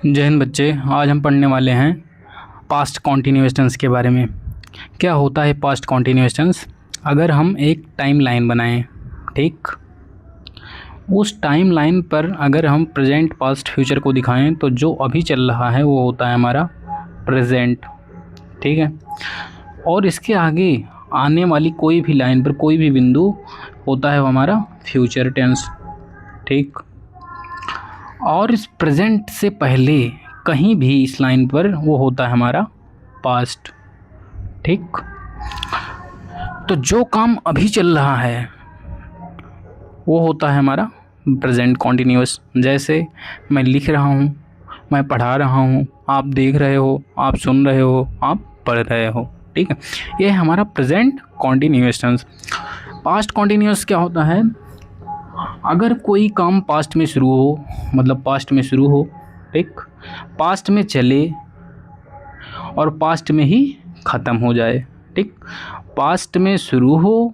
जय हिंद बच्चे। आज हम पढ़ने वाले हैं पास्ट कॉन्टिन्यूअस टेंस के बारे में। क्या होता है पास्ट कॉन्टिन्यूअस टेंस? अगर हम एक टाइम लाइन बनाएं, ठीक, उस टाइम लाइन पर अगर हम प्रेजेंट पास्ट फ्यूचर को दिखाएं तो जो अभी चल रहा है वो होता है हमारा प्रेजेंट, ठीक है। और इसके आगे आने वाली कोई भी लाइन पर कोई भी बिंदु होता है वो हमारा फ्यूचर टेंस, ठीक। और इस प्रेजेंट से पहले कहीं भी इस लाइन पर वो होता है हमारा पास्ट, ठीक। तो जो काम अभी चल रहा है वो होता है हमारा प्रेजेंट कॉन्टिन्यूअस। जैसे मैं लिख रहा हूँ, मैं पढ़ा रहा हूँ, आप देख रहे हो, आप सुन रहे हो, आप पढ़ रहे हो, ठीक है। ये है हमारा present continuous tense. Past continuous क्या होता है? अगर कोई काम पास्ट में शुरू हो, मतलब पास्ट में शुरू हो, ठीक, पास्ट में चले और पास्ट में ही ख़त्म हो जाए, ठीक। पास्ट में शुरू हो,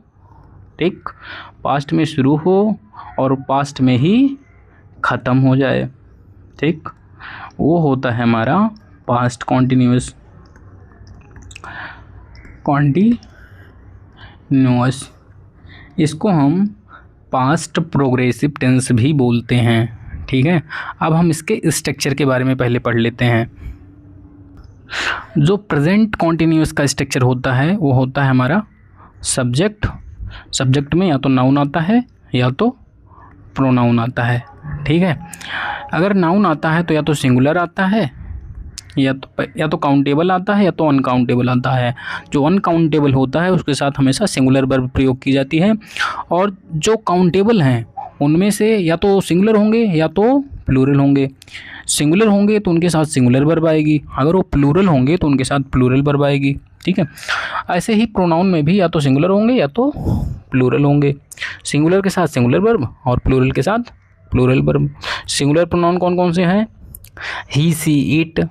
ठीक, पास्ट में शुरू हो और पास्ट में ही ख़त्म हो जाए, ठीक, वो होता है हमारा पास्ट कॉन्टिन्यूअस। इसको हम पास्ट प्रोग्रेसिव टेंस भी बोलते हैं, ठीक है। अब हम इसके स्ट्रक्चर के बारे में पहले पढ़ लेते हैं। जो प्रेजेंट कॉन्टिन्यूअस का स्ट्रक्चर होता है वो होता है हमारा सब्जेक्ट। सब्जेक्ट में या तो नाउन आता है या तो प्रोनाउन आता है, ठीक है। अगर नाउन आता है तो या तो सिंगुलर आता है या तो काउंटेबल आता है या तो अनकाउंटेबल आता है। जो अनकाउंटेबल होता है उसके साथ हमेशा सिंगुलर वर्ब प्रयोग की जाती है, और जो काउंटेबल हैं उनमें से या तो सिंगुलर होंगे या तो प्लूरल होंगे। सिंगुलर होंगे तो उनके साथ सिंगुलर वर्ब आएगी, अगर वो प्लूरल होंगे तो उनके साथ प्लूरल वर्ब आएगी, ठीक है। ऐसे ही प्रोनाउन में भी या तो सिंगुलर होंगे या तो प्लूरल होंगे। सिंगुलर के साथ सिंगुलर वर्ब और प्लूरल के साथ प्लूरल वर्ब। सिंगुलर प्रोनाउन कौन कौन से हैं? ही, सी, it,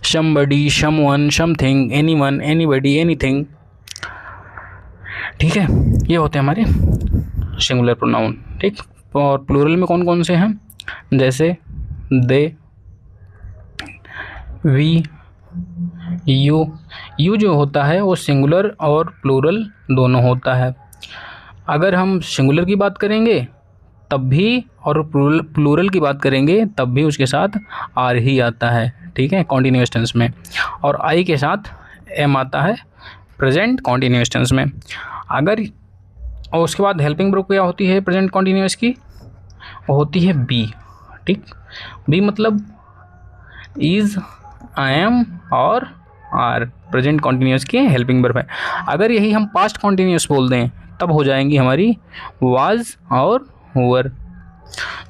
somebody, someone, something, anyone, anybody, anything, ठीक है। ये होते हैं हमारे सिंगुलर प्रोनाउन, ठीक। और प्लूरल में कौन कौन से हैं? जैसे दे, वी, यू जो होता है वो सिंगुलर और प्लूरल दोनों होता है। अगर हम सिंगुलर की बात करेंगे तब भी और प्लूरल की बात करेंगे तब भी उसके साथ आर ही आता है, ठीक है, कॉन्टिन्यूअस टेंस में। और आई के साथ एम आता है प्रेजेंट कॉन्टिन्यूअस टेंस में। अगर और उसके बाद हेल्पिंग वर्ब क्या होती है प्रेजेंट कॉन्टिन्यूअस की? वो होती है बी, ठीक। बी मतलब इज़, आई एम और आर प्रेजेंट कॉन्टिन्यूअस की हेल्पिंग वर्ब है। अगर यही हम पास्ट कॉन्टिन्यूअस बोल दें तब हो जाएंगी हमारी वाज और हुवर।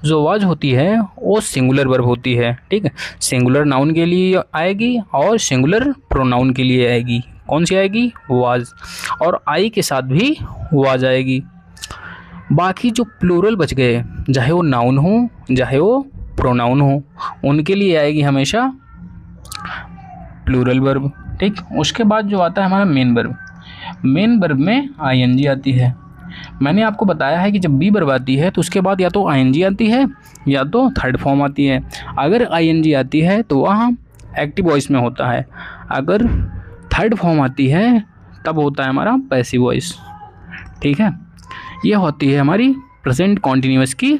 जो वाज होती है वो सिंगुलर वर्ब होती है, ठीक है। सिंगुलर नाउन के लिए आएगी और सिंगुलर प्रोनाउन के लिए आएगी। कौन सी आएगी? वाज। और आई के साथ भी वाज आएगी। बाकी जो प्लूरल बच गए, चाहे वो नाउन हो चाहे वो प्रोनाउन हो, उनके लिए आएगी हमेशा प्लूरल वर्ब, ठीक। उसके बाद जो आता है हमारा मेन वर्ब। मेन वर्ब में आईएनजी आती है। मैंने आपको बताया है कि जब बी वर्ब आती है तो उसके बाद या तो आईएनजी आती है या तो थर्ड फॉर्म आती है। अगर आईएनजी आती है तो वह एक्टिव वॉइस में होता है, अगर थर्ड फॉर्म आती है तब होता है हमारा पैसिव वॉइस, ठीक है। यह होती है हमारी प्रेजेंट कॉन्टिन्यूअस की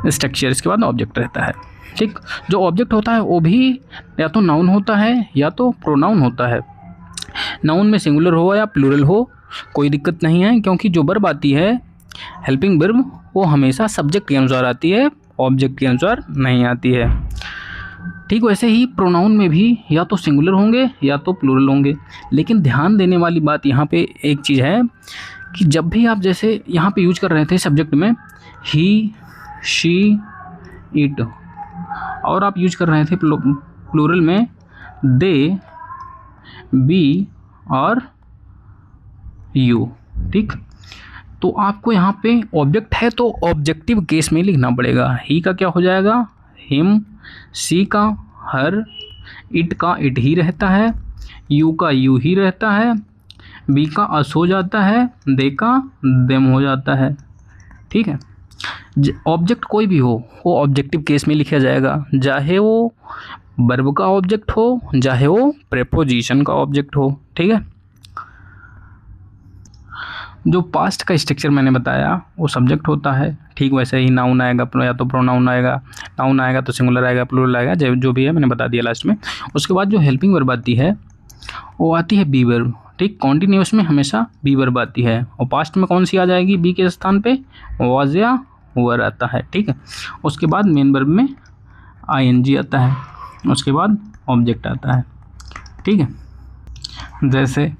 स्ट्रक्चर। इसके बाद ऑब्जेक्ट रहता है, ठीक। जो ऑब्जेक्ट होता है वो भी या तो नाउन होता है या तो प्रोनाउन होता है। नाउन में सिंगुलर हो या प्लूरल हो कोई दिक्कत नहीं है, क्योंकि जो वर्ब आती है हेल्पिंग वर्ब वो हमेशा सब्जेक्ट के अनुसार आती है, ऑब्जेक्ट के अनुसार नहीं आती है, ठीक। वैसे ही प्रोनाउन में भी या तो सिंगुलर होंगे या तो प्लूरल होंगे। लेकिन ध्यान देने वाली बात यहाँ पे एक चीज़ है कि जब भी आप जैसे यहाँ पे यूज कर रहे थे सब्जेक्ट में ही, शी, इट, और आप यूज कर रहे थे प्लूरल में दे, बी और यू, ठीक। तो आपको यहाँ पे ऑब्जेक्ट है तो ऑब्जेक्टिव केस में लिखना पड़ेगा। ही का क्या हो जाएगा? हिम, सी का हर, इट का इट ही रहता है, यू का यू ही रहता है, बी का अस हो जाता है, दे का देम हो जाता है, ठीक है। ऑब्जेक्ट कोई भी हो वो ऑब्जेक्टिव केस में लिखा जाएगा, चाहे वो वर्ब का ऑब्जेक्ट हो, चाहे वो प्रेपोजिशन का ऑब्जेक्ट हो। ठीक है, जो पास्ट का स्ट्रक्चर मैंने बताया वो सब्जेक्ट होता है, ठीक वैसे ही नाउन आएगा या तो प्रोनाउन आएगा, नाउन आएगा तो सिंगुलर आएगा, प्लूरल आएगा, जो भी है मैंने बता दिया लास्ट में। उसके बाद जो हेल्पिंग वर्ब आती है वो आती है बी वर्ब। ठीक, कॉन्टिन्यूस में हमेशा बी वर्ब आती है, और पास्ट में कौन सी आ जाएगी बी के स्थान पे, वाज या वर आता है। ठीक है, उसके बाद मेन वर्ब में आईएनजी आता है, उसके बाद ऑब्जेक्ट आता है। ठीक है, जैसे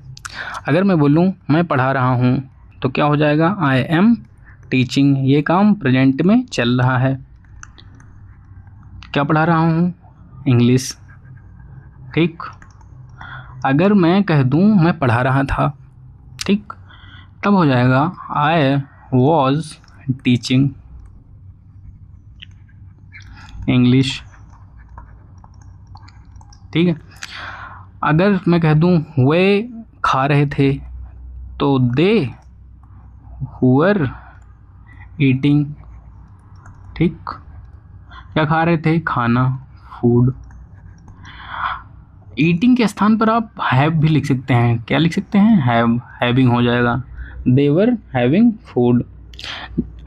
अगर मैं बोलूँ मैं पढ़ा रहा हूँ तो क्या हो जाएगा, आई एम टीचिंग, ये काम प्रेजेंट में चल रहा है। क्या पढ़ा रहा हूँ, इंग्लिश। ठीक, अगर मैं कह दूँ मैं पढ़ा रहा था, ठीक, तब हो जाएगा आई वॉज टीचिंग इंग्लिश। ठीक है, अगर मैं कह दूँ वे खा रहे थे तो दे हुवर ईटिंग। ठीक, क्या खा रहे थे, खाना, फूड। ईटिंग के स्थान पर आप हैव भी लिख सकते हैं, क्या लिख सकते हैं, हैव, हैविंग हो जाएगा, दे वर हैविंग फूड।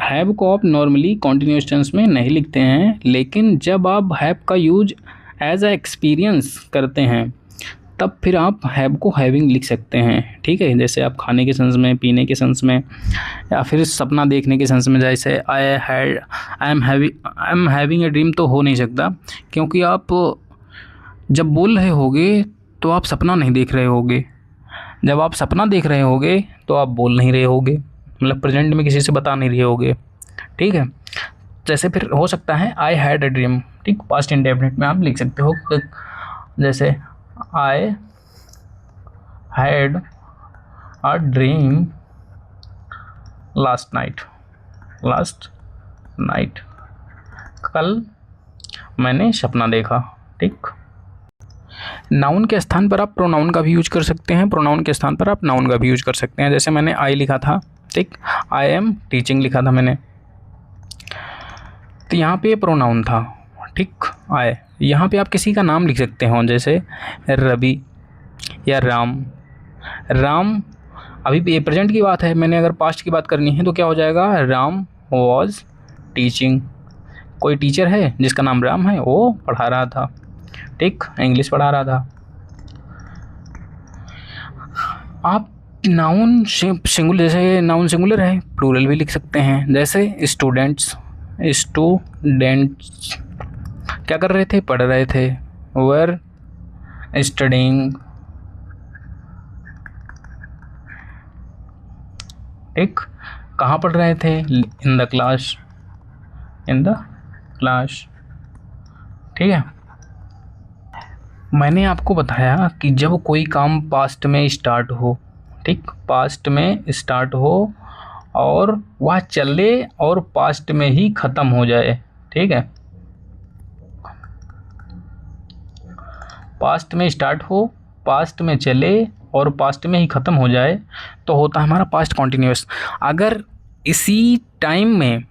हैव को आप नॉर्मली कॉन्टिन्यूअस टेंस में नहीं लिखते हैं, लेकिन जब आप हैव का यूज एज अ एक्सपीरियंस करते हैं तब फिर आप हैव को हैविंग लिख सकते हैं। ठीक है, जैसे आप खाने के सेंस में, पीने के सेंस में, या फिर सपना देखने के सेंस में, जैसे I am having a dream तो हो नहीं सकता, क्योंकि आप जब बोल रहे होगे तो आप सपना नहीं देख रहे होगे, जब आप सपना देख रहे होगे तो आप बोल नहीं रहे होगे, मतलब प्रेजेंट में किसी से बता नहीं रहे होगे। ठीक है, जैसे फिर हो सकता है आई हैड अ ड्रीम। ठीक, पास्ट इंडेफिनिट में आप लिख सकते हो, जैसे I had a dream last night, कल मैंने सपना देखा। ठीक, नाउन के स्थान पर आप प्रोनाउन का भी यूज कर सकते हैं, प्रोनाउन के स्थान पर आप नाउन का भी यूज कर सकते हैं। जैसे मैंने आई लिखा था, ठीक, आई एम टीचिंग लिखा था मैंने, तो यहाँ पे प्रोनाउन था। ठीक, आए, यहाँ पे आप किसी का नाम लिख सकते हो, जैसे रवि या राम। अभी ये प्रेजेंट की बात है, मैंने अगर पास्ट की बात करनी है तो क्या हो जाएगा, राम वॉज टीचिंग। कोई टीचर है जिसका नाम राम है, वो पढ़ा रहा था। ठीक, इंग्लिश पढ़ा रहा था। आप नाउन सिंगुलर, जैसे नाउन सिंगुलर है, प्लूरल भी लिख सकते हैं, जैसे स्टूडेंट्स क्या कर रहे थे, पढ़ रहे थे, वर स्टडिंग। ठीक, कहाँ पढ़ रहे थे, इन द क्लास। ठीक है, मैंने आपको बताया कि जब कोई काम पास्ट में स्टार्ट हो, ठीक, पास्ट में स्टार्ट हो और वह चले और पास्ट में ही ख़त्म हो जाए। ठीक है, पास्ट में स्टार्ट हो, पास्ट में चले और पास्ट में ही ख़त्म हो जाए तो होता है हमारा पास्ट कॉन्टिन्यूस। अगर इसी टाइम में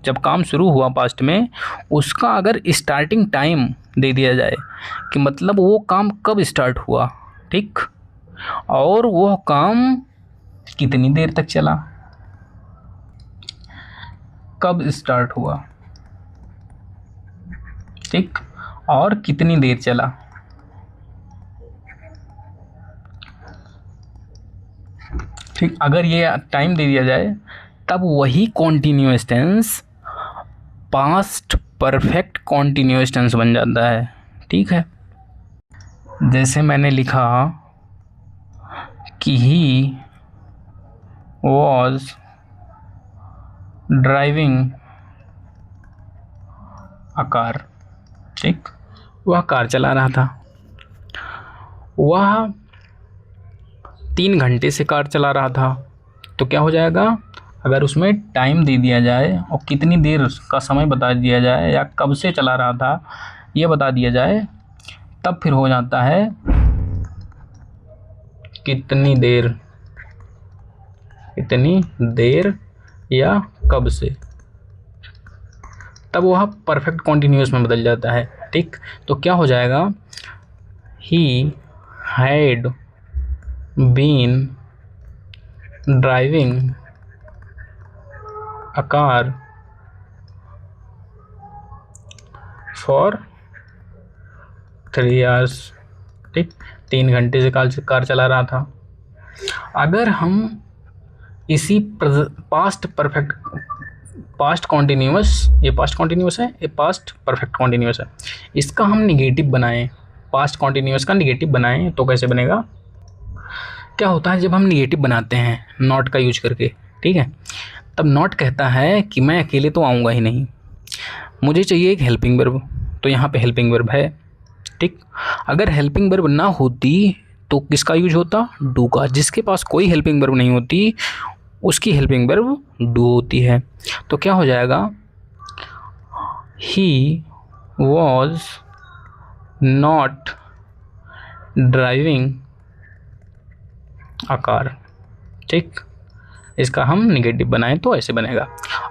जब काम शुरू हुआ पास्ट में, उसका अगर स्टार्टिंग टाइम दे दिया जाए कि मतलब वो काम कब स्टार्ट हुआ, ठीक, और वो काम कितनी देर तक चला, कब स्टार्ट हुआ, ठीक, और कितनी देर चला। ठीक, अगर ये टाइम दे दिया जाए तब वही continuous tense past perfect continuous tense बन जाता है। ठीक है, जैसे मैंने लिखा कि he was driving a car. ठीक, वह कार चला रहा था, वह 3 घंटे से कार चला रहा था। तो क्या हो जाएगा, अगर उसमें टाइम दे दिया जाए और कितनी देर का समय बता दिया जाए या कब से चला रहा था ये बता दिया जाए, तब फिर हो जाता है कितनी देर या कब से। तब वह परफेक्ट कॉन्टिन्यूअस में बदल जाता है। ठीक, तो क्या हो जाएगा, he had been driving a car for 3 hours. ठीक, 3 घंटे से कार चला रहा था। अगर हम इसी पास्ट परफेक्ट, पास्ट कॉन्टिन्यूअस, ये पास्ट कॉन्टिन्यूअस है, ये पास्ट परफेक्ट कॉन्टिन्यूअस है, इसका हम निगेटिव बनाएं, पास्ट कॉन्टिन्यूअस का निगेटिव बनाएं तो कैसे बनेगा। क्या होता है जब हम निगेटिव बनाते हैं नॉट का यूज करके, ठीक है, तब नॉट कहता है कि मैं अकेले तो आऊँगा ही नहीं, मुझे चाहिए एक हेल्पिंग वर्ब। तो यहाँ पे हेल्पिंग वर्ब है। ठीक, अगर हेल्पिंग वर्ब ना होती तो किसका यूज होता, डू का। जिसके पास कोई हेल्पिंग वर्ब नहीं होती उसकी हेल्पिंग वर्ब डू होती है। तो क्या हो जाएगा, ही was not driving a car. ठीक, इसका हम निगेटिव बनाएं तो ऐसे बनेगा।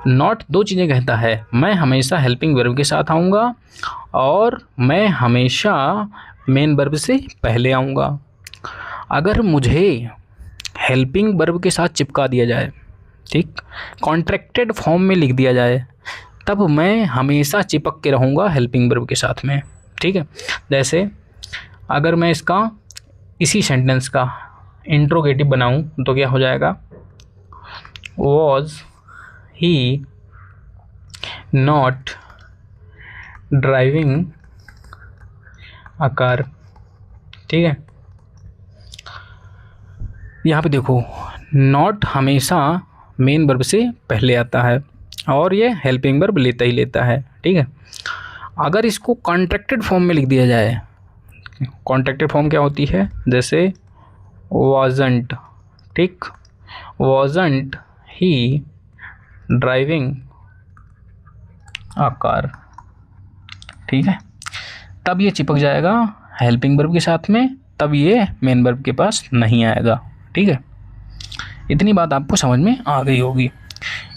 नॉट दो चीज़ें कहता है, मैं हमेशा हेल्पिंग वर्ब के साथ आऊँगा और मैं हमेशा मेन वर्ब से पहले आऊँगा। अगर मुझे हेल्पिंग वर्ब के साथ चिपका दिया जाए, ठीक, कॉन्ट्रैक्टेड फॉर्म में लिख दिया जाए, तब मैं हमेशा चिपक के रहूँगा हेल्पिंग वर्ब के साथ में। ठीक है, जैसे अगर मैं इसका इसी सेंटेंस का इंट्रोगेटिव बनाऊँ तो क्या हो जाएगा, was he not driving a car. ठीक है, यहाँ पे देखो नॉट हमेशा मेन वर्ब से पहले आता है और ये हेल्पिंग वर्ब लेता ही लेता है। ठीक है, अगर इसको कॉन्ट्रैक्टेड फॉर्म में लिख दिया जाए, कॉन्ट्रैक्टेड फॉर्म क्या होती है, जैसे wasn't, ठीक, wasn't he driving a car. ठीक है, तब ये चिपक जाएगा हेल्पिंग वर्ब के साथ में, तब ये मेन वर्ब के पास नहीं आएगा। ठीक है, इतनी बात आपको समझ में आ गई होगी।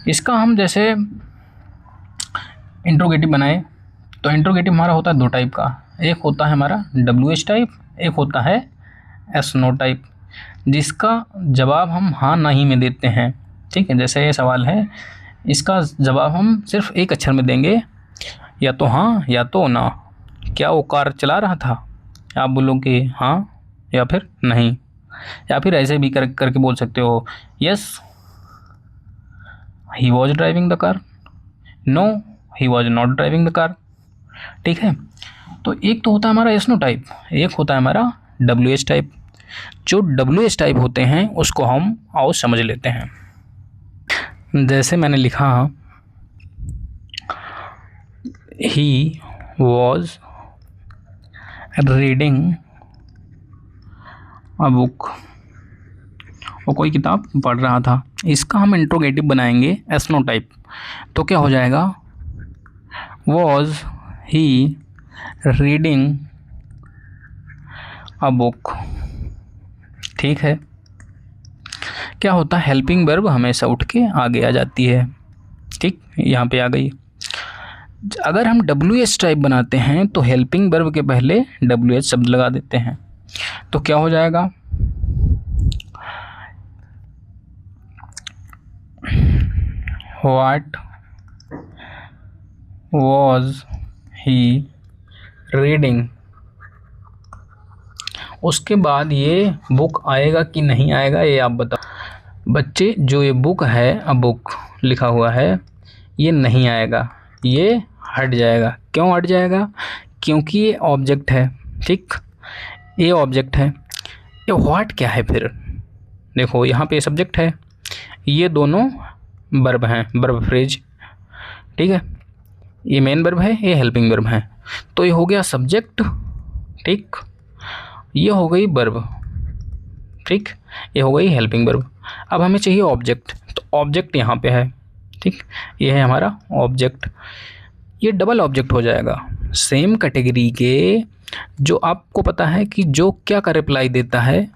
इसका हम जैसे इंट्रोगेटिव बनाए तो इंट्रोगेटिव हमारा होता है 2 टाइप का, एक होता है हमारा WH टाइप, एक होता है एस नो टाइप, जिसका जवाब हम हाँ नहीं में देते हैं। ठीक है, जैसे ये सवाल है, इसका जवाब हम सिर्फ एक अक्षर में देंगे, या तो हाँ या तो ना। क्या वो कार चला रहा था, आप बोलोगे हाँ या फिर नहीं, या फिर ऐसे भी करके बोल सकते हो, yes he was driving the car, no he was not driving the car. ठीक है, तो एक तो होता है हमारा एस नो टाइप, एक होता है हमारा WH टाइप। जो WH टाइप होते हैं उसको हम आओ समझ लेते हैं। जैसे मैंने लिखा, he was reading a book, वो कोई किताब पढ़ रहा था। इसका हम इंट्रोगेटिव बनाएंगे एस नो टाइप, तो क्या हो जाएगा, was he reading a book. ठीक है, क्या होता है, हेल्पिंग वर्ब हमेशा उठ के आगे आ जाती है। ठीक, यहाँ पे आ गई। अगर हम WH टाइप बनाते हैं तो हेल्पिंग वर्ब के पहले WH शब्द लगा देते हैं, तो क्या हो जाएगा, व्हाट वॉज ही रीडिंग। उसके बाद ये बुक आएगा कि नहीं आएगा ये आप बताओ बच्चे। जो ये बुक है, अ बुक लिखा हुआ है, ये नहीं आएगा, ये हट जाएगा। क्यों हट जाएगा, क्योंकि ये ऑब्जेक्ट है। ठीक, ये ऑब्जेक्ट है। ये व्हाट क्या है फिर, देखो यहाँ पे सब्जेक्ट है, ये दोनों वर्ब हैं, वर्ब फ्रेज। ठीक है, ये मेन वर्ब है, ये हेल्पिंग वर्ब है, तो ये हो गया सब्जेक्ट। ठीक, ये हो गई वर्ब। ठीक, ये हो गई हेल्पिंग वर्ब। अब हमें चाहिए ऑब्जेक्ट, तो ऑब्जेक्ट यहाँ पे है। ठीक, ये है हमारा ऑब्जेक्ट। ये डबल ऑब्जेक्ट हो जाएगा, सेम कैटेगरी के, जो आपको पता है कि जो क्या का रिप्लाई देता है,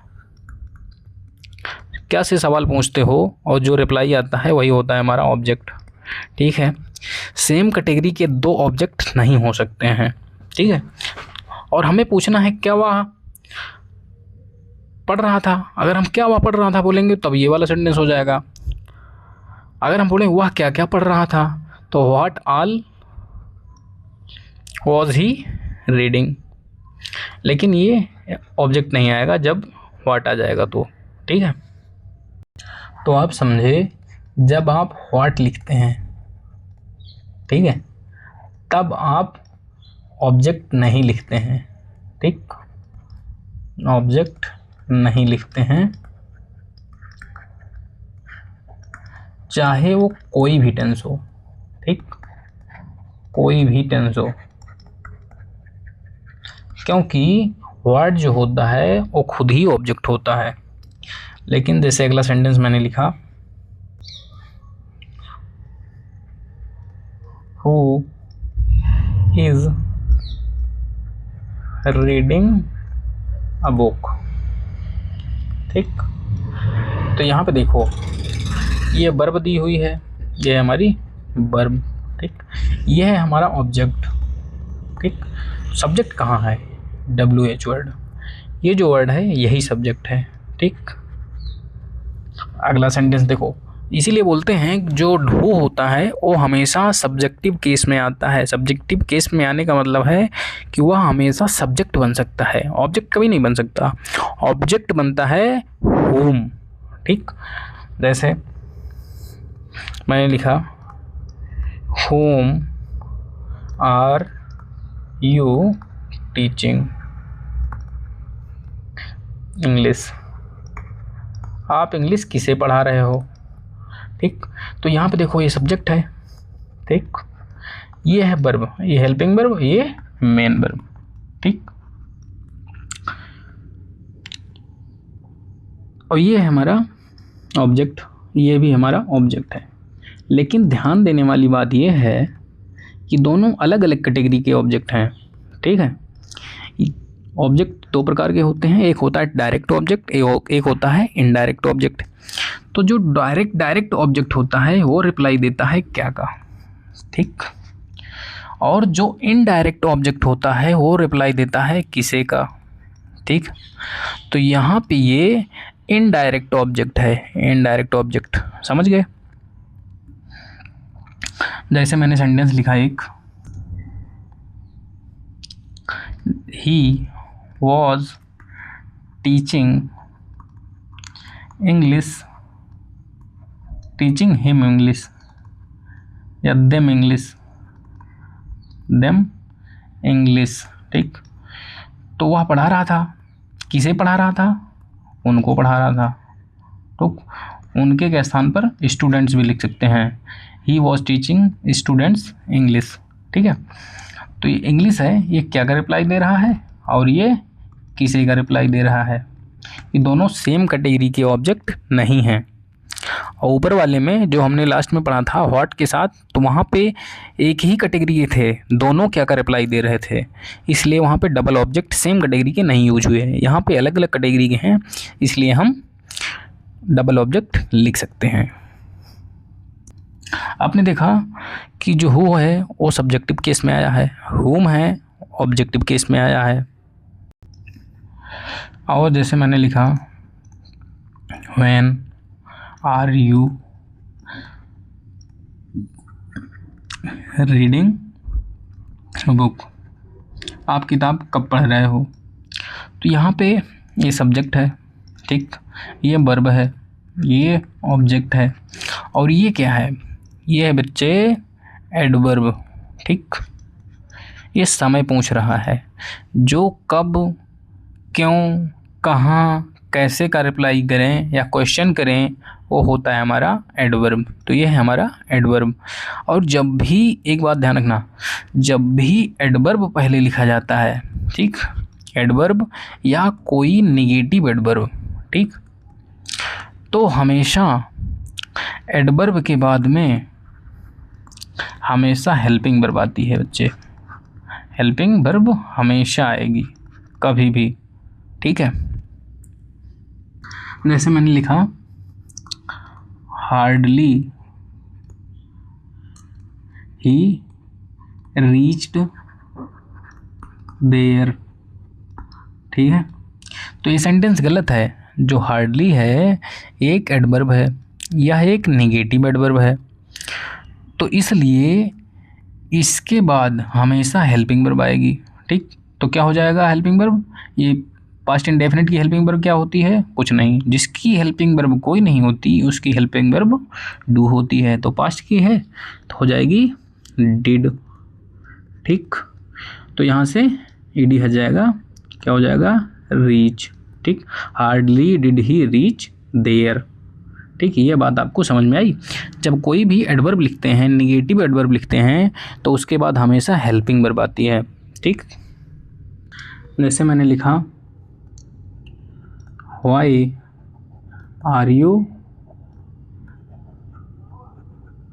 क्या से सवाल पूछते हो और जो रिप्लाई आता है वही होता है हमारा ऑब्जेक्ट। ठीक है, सेम कैटेगरी के दो ऑब्जेक्ट नहीं हो सकते हैं, ठीक है। और हमें पूछना है क्या वह पढ़ रहा था। अगर हम क्या वह पढ़ रहा था बोलेंगे तब ये वाला सेंटेंस हो जाएगा। अगर हम बोलेंगे वह क्या क्या पढ़ रहा था तो what all was he reading. लेकिन ये ऑब्जेक्ट नहीं आएगा जब व्हाट आ जाएगा तो, ठीक है। तो आप समझे, जब आप व्हाट लिखते हैं, ठीक है, तब आप ऑब्जेक्ट नहीं लिखते हैं, ठीक, ऑब्जेक्ट नहीं लिखते हैं, चाहे वो कोई भी टेंस हो, ठीक, कोई भी टेंस हो, क्योंकि वर्ड जो होता है वो खुद ही ऑब्जेक्ट होता है। लेकिन जैसे अगला सेंटेंस मैंने लिखा, who is reading a book, ठीक। तो यहाँ पे देखो ये वर्ब दी हुई है, ये है हमारी वर्ब, ठीक, ये है हमारा ऑब्जेक्ट, ठीक। सब्जेक्ट कहाँ है? WH वर्ड, ये जो वर्ड है यही सब्जेक्ट है, ठीक। अगला सेंटेंस देखो, इसीलिए बोलते हैं जो हु होता है वो हमेशा सब्जेक्टिव केस में आता है। सब्जेक्टिव केस में आने का मतलब है कि वह हमेशा सब्जेक्ट बन सकता है, ऑब्जेक्ट कभी नहीं बन सकता। ऑब्जेक्ट बनता है होम, ठीक। जैसे मैंने लिखा whom are you teaching English, आप इंग्लिश किसे पढ़ा रहे हो, ठीक। तो यहाँ पे देखो ये सब्जेक्ट है, ठीक, ये है वर्ब, ये हेल्पिंग वर्ब, ये मेन वर्ब, ठीक। और ये है हमारा ऑब्जेक्ट, ये भी हमारा ऑब्जेक्ट है। लेकिन ध्यान देने वाली बात ये है कि दोनों अलग अलग कैटेगरी के ऑब्जेक्ट हैं, ठीक है। ऑब्जेक्ट दो प्रकार के होते हैं, एक होता है डायरेक्ट ऑब्जेक्ट, एक होता है इनडायरेक्ट ऑब्जेक्ट। तो जो डायरेक्ट ऑब्जेक्ट होता है वो रिप्लाई देता है क्या का, ठीक, और जो इनडायरेक्ट ऑब्जेक्ट होता है वो रिप्लाई देता है किसे का, ठीक। तो यहाँ पे ये इनडायरेक्ट ऑब्जेक्ट है, इनडायरेक्ट ऑब्जेक्ट, समझ गए। जैसे मैंने सेंटेंस लिखा एक, ही was teaching English, teaching him English या them English, ठीक। तो वह पढ़ा रहा था, किसे पढ़ा रहा था? उनको पढ़ा रहा था, तो उनके के स्थान पर स्टूडेंट्स भी लिख सकते हैं। ही was teaching स्टूडेंट्स इंग्लिश, ठीक है। तो ये इंग्लिश है, ये क्या का रिप्लाई दे रहा है और ये किसी का रिप्लाई दे रहा है। ये दोनों सेम कैटेगरी के ऑब्जेक्ट नहीं हैं। और ऊपर वाले में जो हमने लास्ट में पढ़ा था व्हाट के साथ, तो वहाँ पे एक ही कैटेगरी के थे, दोनों क्या का रिप्लाई दे रहे थे, इसलिए वहाँ पे डबल ऑब्जेक्ट सेम कैटेगरी के नहीं यूज हुए हैं। यहाँ पे अलग अलग कैटेगरी के हैं, इसलिए हम डबल ऑब्जेक्ट लिख सकते हैं। आपने देखा कि जो हु है वो सब्जेक्टिव केस में आया है, हुम है ऑब्जेक्टिव केस में आया है। और जैसे मैंने लिखा when are you reading book, आप किताब कब पढ़ रहे हो। तो यहाँ पे ये सब्जेक्ट है, ठीक, ये वर्ब है, ये ऑब्जेक्ट है, और ये क्या है, ये है बच्चे एडवर्ब, ठीक। ये समय पूछ रहा है, जो कब, क्यों, कहाँ, कैसे का रिप्लाई करें या क्वेश्चन करें वो होता है हमारा एडवर्ब। तो ये है हमारा एडवर्ब। और जब भी, एक बात ध्यान रखना, जब भी एडवर्ब पहले लिखा जाता है, ठीक, एडवर्ब या कोई निगेटिव एडवर्ब, ठीक, तो हमेशा एडवर्ब के बाद में हमेशा हेल्पिंग वर्ब आती है बच्चे, हेल्पिंग वर्ब हमेशा आएगी कभी भी, ठीक है। जैसे मैंने लिखा हार्डली ही रीच्ड देयर। ठीक है, तो ये सेंटेंस गलत है। जो हार्डली है एक एडवर्ब है, यह एक नेगेटिव एडवर्ब है, तो इसलिए इसके बाद हमेशा हेल्पिंग वर्ब आएगी। ठीक, तो क्या हो जाएगा हेल्पिंग वर्ब? ये पास्ट इंडेफिनिट की हेल्पिंग वर्ब क्या होती है? कुछ नहीं, जिसकी हेल्पिंग वर्ब कोई नहीं होती उसकी हेल्पिंग वर्ब डू होती है। तो पास्ट की है तो हो जाएगी डिड। ठीक, तो यहाँ से ईडी हट जाएगा, क्या हो जाएगा? रीच। ठीक, hardly did he reach there. ठीक, ये बात आपको समझ में आई? जब कोई भी एडवर्ब लिखते हैं, निगेटिव एडवर्ब लिखते हैं, तो उसके बाद हमेशा हेल्पिंग वर्ब आती है। ठीक, जैसे मैंने लिखा why are you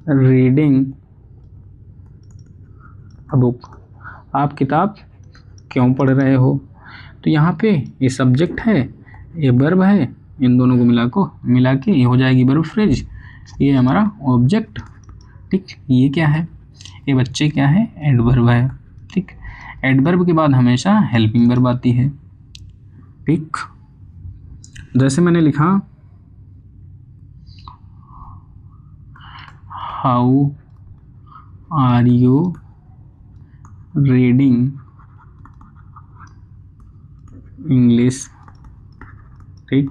reading a book, आप किताब क्यों पढ़ रहे हो? तो यहाँ पे ये सब्जेक्ट है, ये वर्ब है, इन दोनों को मिला के ये हो जाएगी वर्ब फ्रेज। ये हमारा ऑब्जेक्ट। ठीक, ये क्या है? ये बच्चे क्या है? एडवर्ब है। ठीक, एडवर्ब के बाद हमेशा हेल्पिंग वर्ब आती है। ठीक, जैसे मैंने लिखा how are you reading English. ठीक,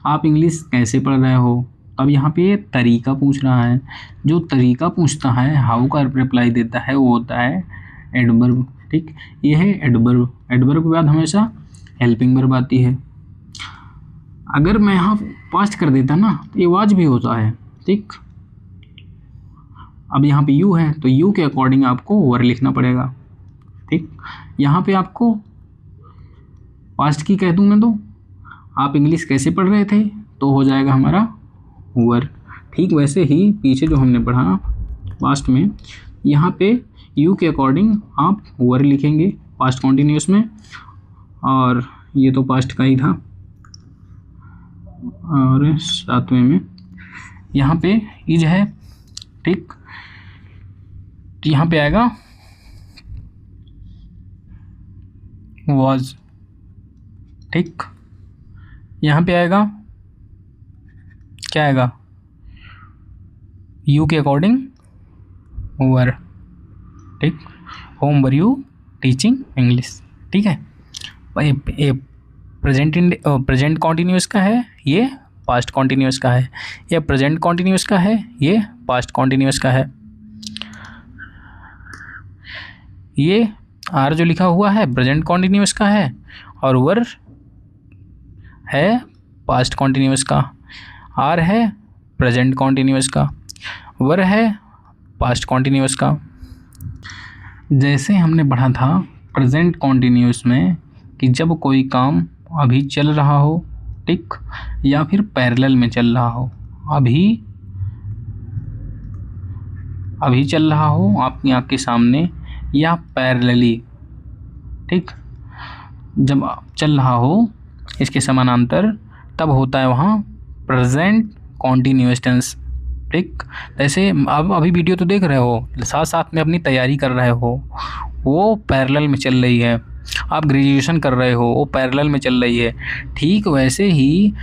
आप इंग्लिश कैसे पढ़ रहे हो? अब यहाँ पे ये तरीका पूछ रहा है। जो तरीका पूछता है, हाउ का रिप्लाई देता है, वो होता है एडवर्ब। ठीक, ये है एडवर्ब। एडवर्ब के बाद हमेशा हेल्पिंग वर्ब आती है। अगर मैं यहाँ पास्ट कर देता ना तो ये वाज भी होता है। ठीक, अब यहाँ पे यू है तो यू के अकॉर्डिंग आपको वर लिखना पड़ेगा। ठीक, यहाँ पे आपको पास्ट की कह दूँ मैं तो आप इंग्लिश कैसे पढ़ रहे थे, तो हो जाएगा हमारा वर। ठीक, वैसे ही पीछे जो हमने पढ़ा पास्ट में, यहाँ पे यू के अकॉर्डिंग आप वर लिखेंगे पास्ट कॉन्टिन्यूस में, और ये तो पास्ट का ही था। और सातवें में यहाँ पे इज है। ठीक, तो यहाँ पे आएगा वाज। ठीक, यहाँ पे आएगा क्या आएगा? यू के अकॉर्डिंग वर। ठीक, home were you teaching English. ठीक है, ये प्रेजेंट कॉन्टिन्यूस का है, ये पास्ट कॉन्टिन्यूस का है। ये प्रेजेंट कॉन्टिन्यूस का है, ये पास्ट कॉन्टिन्यूस का है। ये आर जो लिखा हुआ है प्रेजेंट कॉन्टिन्यूस का है, और वर है पास्ट कॉन्टिन्यूस का। आर है प्रेजेंट कॉन्टिन्यूस का, वर है पास्ट कॉन्टिन्यूस का। जैसे हमने पढ़ा था प्रेजेंट कॉन्टिन्यूस में कि जब कोई काम अभी चल रहा हो, ठीक, या फिर पैरेलल में चल रहा हो, अभी चल रहा हो आपकी आँख के सामने, या पैरेलली। ठीक, जब चल रहा हो इसके समानांतर, तब होता है वहाँ प्रेजेंट कॉन्टिन्यूअस टेंस। ठीक, जैसे अब अभी वीडियो तो देख रहे हो, साथ साथ में अपनी तैयारी कर रहे हो, वो पैरेलल में चल रही है। आप ग्रेजुएशन कर रहे हो, वो पैरेलल में चल रही है। ठीक, वैसे ही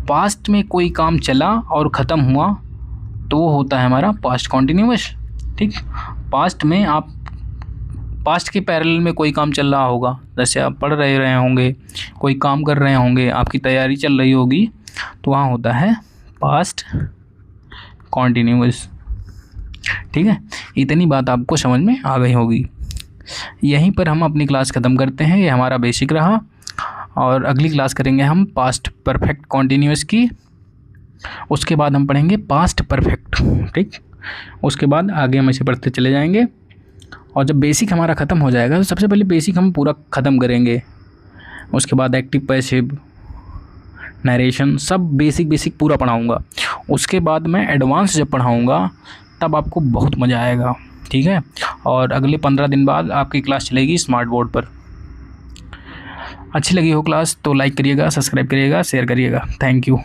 पास्ट में कोई काम चला और ख़त्म हुआ तो वो होता है हमारा पास्ट कॉन्टिन्यूअस। ठीक, पास्ट में आप पास्ट के पैरेलल में कोई काम चल रहा होगा, जैसे आप पढ़ रहे होंगे, कोई काम कर रहे होंगे, आपकी तैयारी चल रही होगी, तो वहाँ होता है पास्ट कॉन्टिन्यूअस। ठीक है, इतनी बात आपको समझ में आ गई होगी। यहीं पर हम अपनी क्लास ख़त्म करते हैं। ये हमारा बेसिक रहा, और अगली क्लास करेंगे हम पास्ट परफेक्ट कॉन्टिन्यूअस की। उसके बाद हम पढ़ेंगे पास्ट परफेक्ट। ठीक, उसके बाद आगे हम इसे पढ़ते चले जाएंगे, और जब बेसिक हमारा ख़त्म हो जाएगा तो सबसे पहले बेसिक हम पूरा ख़त्म करेंगे। उसके बाद एक्टिव पैसिव नरेशन सब बेसिक पूरा पढ़ाऊँगा। उसके बाद मैं एडवांस जब पढ़ाऊँगा तब आपको बहुत मज़ा आएगा। ठीक है, और अगले 15 दिन बाद आपकी क्लास चलेगी स्मार्ट बोर्ड पर। अच्छी लगी हो क्लास तो लाइक करिएगा, सब्सक्राइब करिएगा, शेयर करिएगा। Thank you.